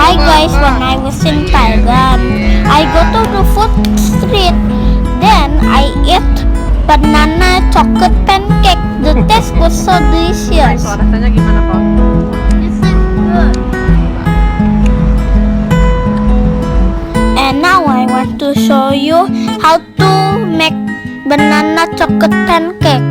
Hi guys, when I was in Thailand, I go to the food street. Then I eat banana chocolate pancake. The taste was so delicious. Rasanya gimana kok? And now I want to show you how to make banana chocolate pancake.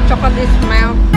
Chocolate is melt.